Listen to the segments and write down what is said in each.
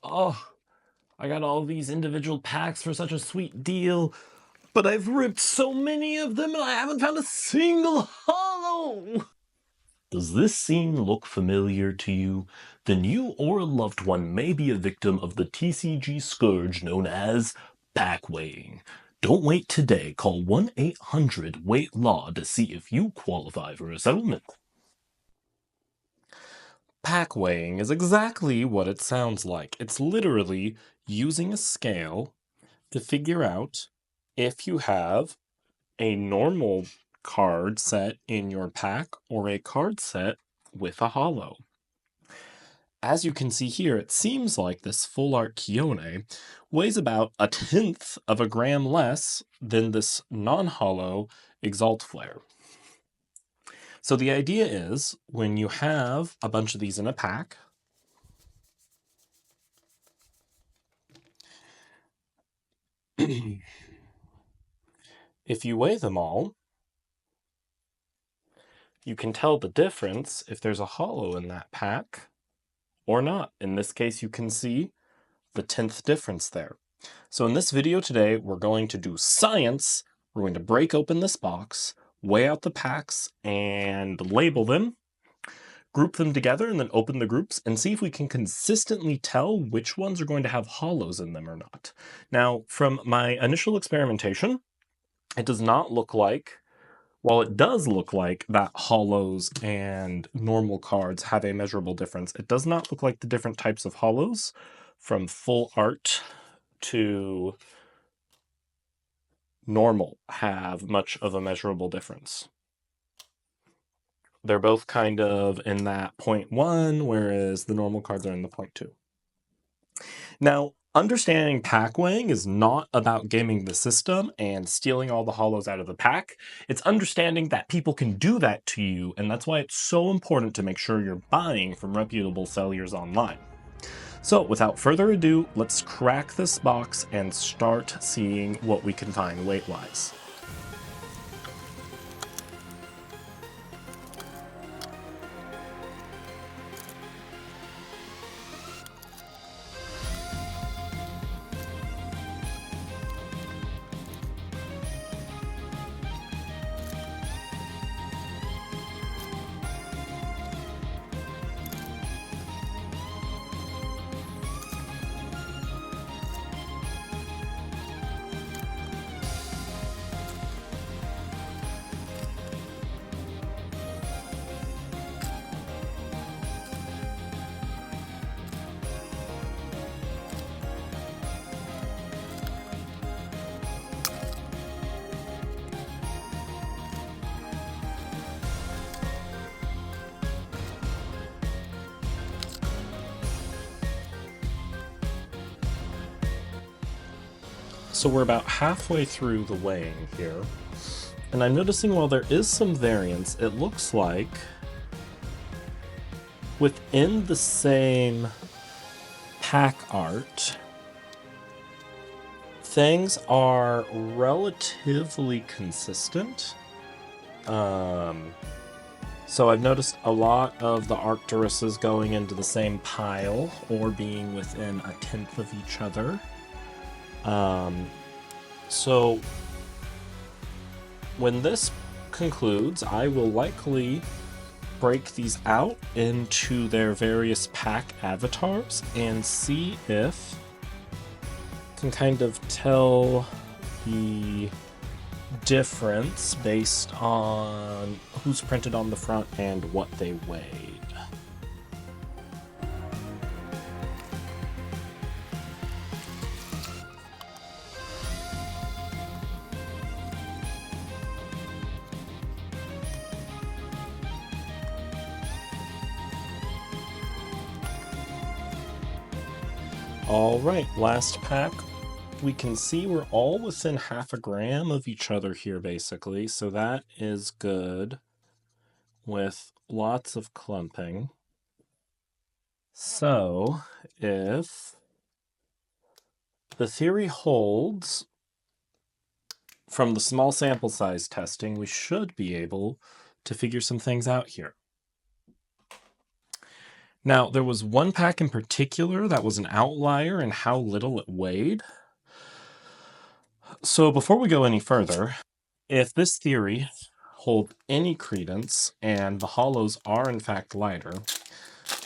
Oh, I got all these individual packs for such a sweet deal, but I've ripped so many of them and I haven't found a single holo! Does this scene look familiar to you? Then you or a loved one may be a victim of the TCG scourge known as pack weighing. Don't wait today. Call 1-800-WAIT-LAW to see if you qualify for a settlement. Pack weighing is exactly what it sounds like. It's literally using a scale to figure out if you have a normal card set in your pack or a card set with a holo. As you can see here, it seems like this full art Kione weighs about 1/10 of a gram less than this non-holo Exalt Flare. So the idea is, when you have a bunch of these in a pack, if you weigh them all, you can tell the difference if there's a holo in that pack or not. In this case, you can see the 10th difference there. So in this video today, we're going to do science. We're going to break open this box, weigh out the packs, and label them, group them together, and then open the groups and see if we can consistently tell which ones are going to have holos in them or not. Now, from my initial experimentation, it does not look like, while it does look like that holos and normal cards have a measurable difference, it does not look like the different types of holos from full art to normal have much of a measurable difference. They're both kind of in that 0.1, whereas the normal cards are in the 0.2. Now, understanding pack weighing is not about gaming the system and stealing all the holos out of the pack. It's understanding that people can do that to you, and that's why it's so important to make sure you're buying from reputable sellers online. So, without further ado, let's crack this box and start seeing what we can find weight-wise. So we're about halfway through the weighing here, and I'm noticing while there is some variance, it looks like within the same pack art, things are relatively consistent. So I've noticed a lot of the Arcturuses going into the same pile or being within 1/10 of each other. So when this concludes, I will likely break these out into their various pack avatars and see if I can kind of tell the difference based on who's printed on the front and what they weighed. Alright, last pack. We can see we're all within 0.5 gram of each other here, basically, so that is good with lots of clumping. So, if the theory holds from the small sample size testing, we should be able to figure some things out here. Now, there was one pack in particular that was an outlier in how little it weighed. So before we go any further, if this theory holds any credence and the hollows are in fact lighter,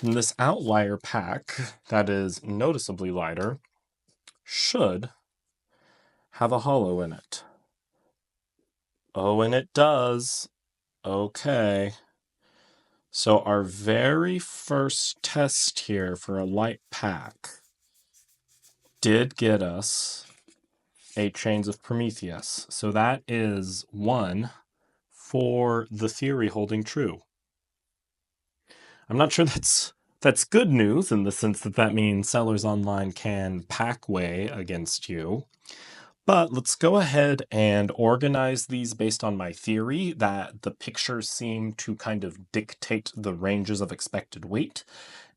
then this outlier pack that is noticeably lighter should have a hollow in it. Oh, and it does. Okay. So our very first test here for a light pack did get us 8 chains of Prometheus. So that is 1 for the theory holding true. I'm not sure that's good news in the sense that that means sellers online can pack weigh against you. But let's go ahead and organize these based on my theory that the pictures seem to kind of dictate the ranges of expected weight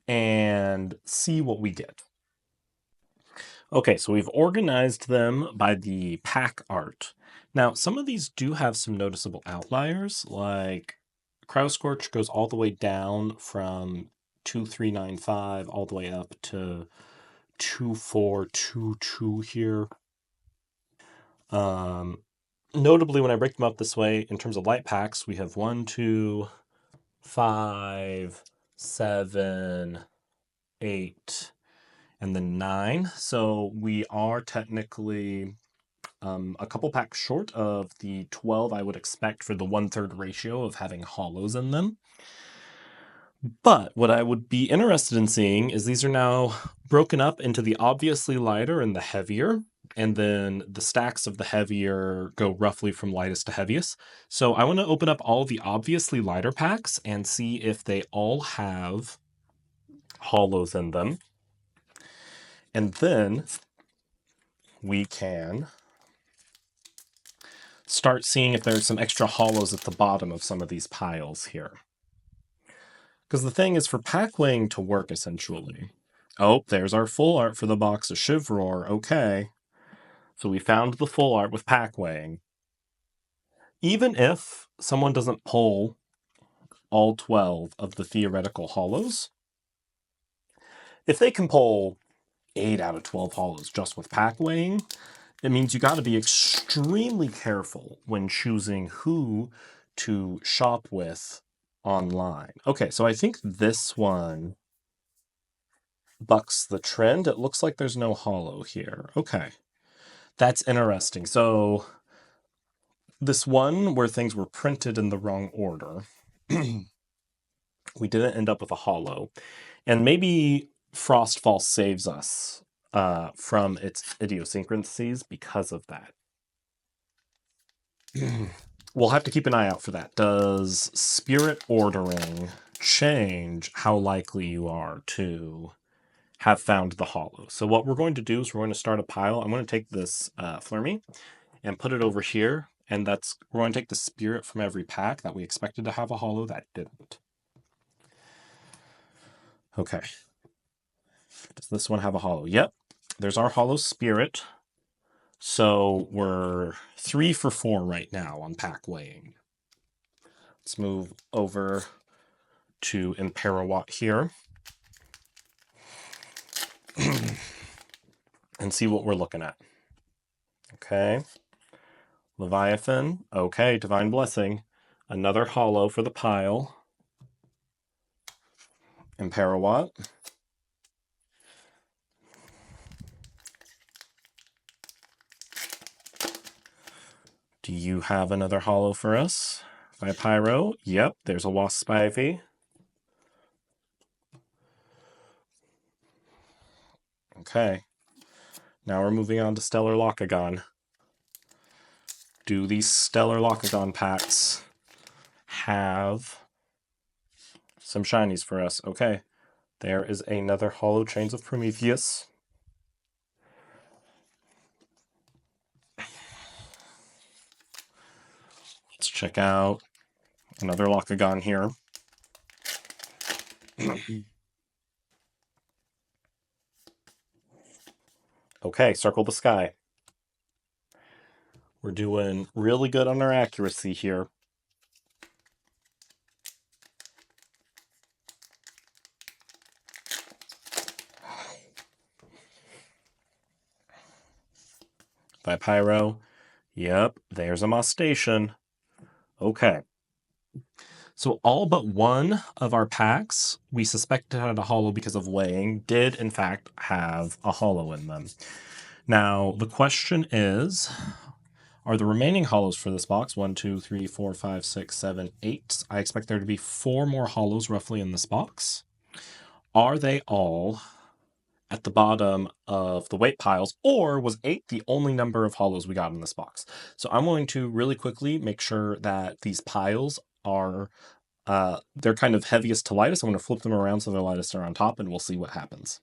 and see what we get. Okay, so we've organized them by the pack art. Now, some of these do have some noticeable outliers, like Crowscorch goes all the way down from 2395 all the way up to 2422 here. Notably, when I break them up this way, in terms of light packs, we have 1, 2, 5, 7, 8, and then 9. So we are technically a couple packs short of the 12 I would expect for the 1/3 ratio of having hollows in them. But what I would be interested in seeing is these are now broken up into the obviously lighter and the heavier, and then the stacks of the heavier go roughly from lightest to heaviest. So I want to open up all the obviously lighter packs and see if they all have hollows in them. And then we can start seeing if there's some extra hollows at the bottom of some of these piles here. Because the thing is, for pack weighing to work, essentially... Oh, there's our full art for the box of Chivroar. Okay. So we found the full art with pack weighing. Even if someone doesn't pull all 12 of the theoretical hollows, if they can pull 8 out of 12 hollows just with pack weighing, it means you got to be extremely careful when choosing who to shop with online. Okay, so I think this one bucks the trend. It looks like there's no hollow here. Okay, that's interesting. So this one where things were printed in the wrong order, we didn't end up with a hollow. And maybe Frostfall saves us from its idiosyncrasies because of that. We'll have to keep an eye out for that. Does spirit ordering change how likely you are to have found the hollow? So what we're going to do is we're going to start a pile. I'm going to take this Flurmy and put it over here. And we're going to take the spirit from every pack that we expected to have a hollow that didn't. Okay. Does this one have a hollow? Yep. There's our hollow spirit. So we're 3 for 4 right now on pack weighing. Let's move over to Imperawatt here and see what we're looking at. Okay. Leviathan. Okay, Divine Blessing. Another hollow for the pile. Imperawatt. Do you have another hollow for us? Pyro. Yep, there's a Wasp Ivy. Okay. Now we're moving on to Stellar Locagon. Do these Stellar Locagon packs have some shinies for us? Okay. There is another Hollow Chains of Prometheus. Let's check out another Locagon here. Okay, Circle the Sky. We're doing really good on our accuracy here. Pyro. Yep, there's a Mostation. Okay. So all but one of our packs we suspected had a holo because of weighing did in fact have a holo in them. Now the question is, are the remaining holos for this box 1, 2, 3, 4, 5, 6, 7, 8? I expect there to be 4 more holos roughly in this box. Are they all at the bottom of the weight piles, or was 8 the only number of holos we got in this box? So I'm going to really quickly make sure that these piles are they're kind of heaviest to lightest. I'm going to flip them around so they're lightest are on top, and we'll see what happens.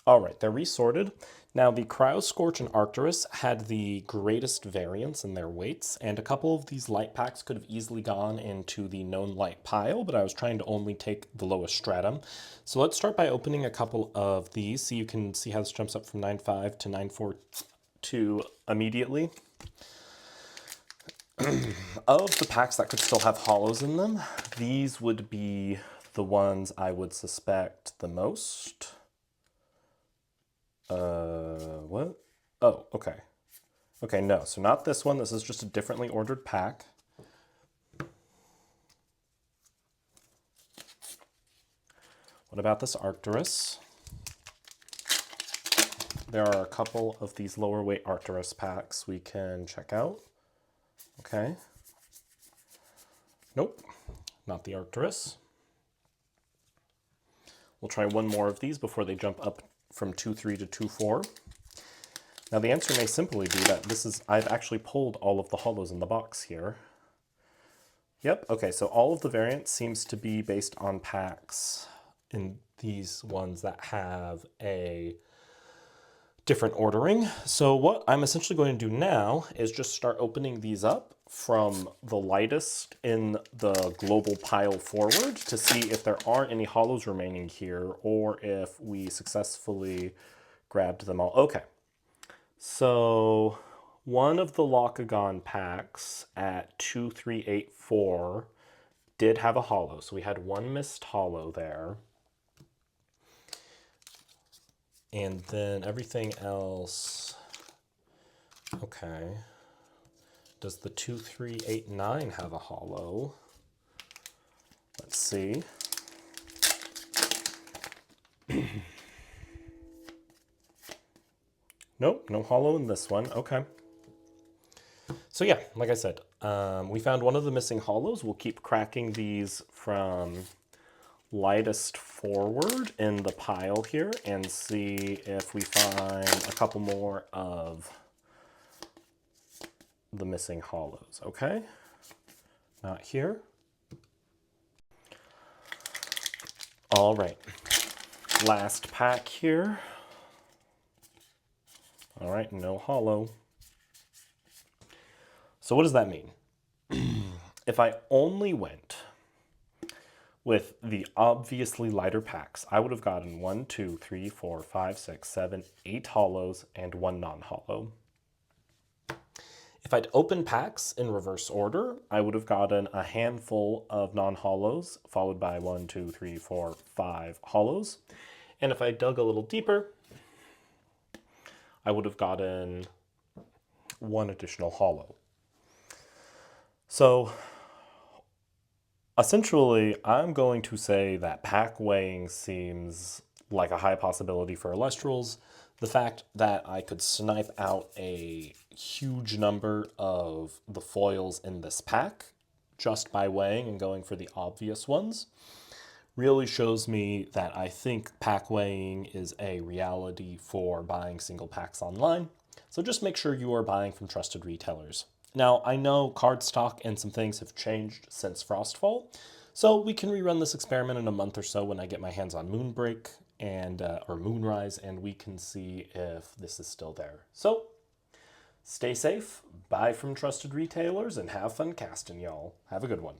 All right, they're resorted. Now, the Cryoscorch and Arcturus had the greatest variance in their weights, and a couple of these light packs could have easily gone into the known light pile, but I was trying to only take the lowest stratum. So let's start by opening a couple of these, so you can see how this jumps up from 9.5 to 9.42 immediately. Of the packs that could still have holos in them, these would be the ones I would suspect the most. What? Oh, okay. Okay, no, so not this one. This is just a differently ordered pack. What about this Arcturus? There are a couple of these lower weight Arcturus packs we can check out. Okay. Nope, not the Arcturus. We'll try one more of these before they jump up from 2.3 to 2.4. Now the answer may simply be that I've actually pulled all of the holos in the box here. Yep, okay, so all of the variance seems to be based on packs in these ones that have a different ordering. So what I'm essentially going to do now is just start opening these up from the lightest in the global pile forward to see if there are any holos remaining here or if we successfully grabbed them all. Okay, so one of the Locagon packs at 2384 did have a holo, so we had one missed holo there. And then everything else, okay. Does the 2389 have a holo? Let's see. Nope, no holo in this one. Okay. So yeah, like I said, we found one of the missing holos. We'll keep cracking these from lightest forward in the pile here and see if we find a couple more of the missing holos. Okay, not here. All right, last pack here. All right, no holo. So what does that mean? If I only went with the obviously lighter packs, I would have gotten 1, 2, 3, 4, 5, 6, 7, 8 holos and 1 non-holo. If I'd opened packs in reverse order, I would have gotten a handful of non-holos, followed by 1, 2, 3, 4, 5 holos. And if I dug a little deeper, I would have gotten 1 additional holo. So essentially, I'm going to say that pack weighing seems like a high possibility for Elestrals. The fact that I could snipe out a huge number of the foils in this pack just by weighing and going for the obvious ones really shows me that I think pack weighing is a reality for buying single packs online. So just make sure you are buying from trusted retailers. Now, I know card stock and some things have changed since Frostfall, so we can rerun this experiment in a month or so when I get my hands on Moonbreak and or Moonrise, and we can see if this is still there. So, stay safe, buy from trusted retailers, and have fun casting, y'all. Have a good one.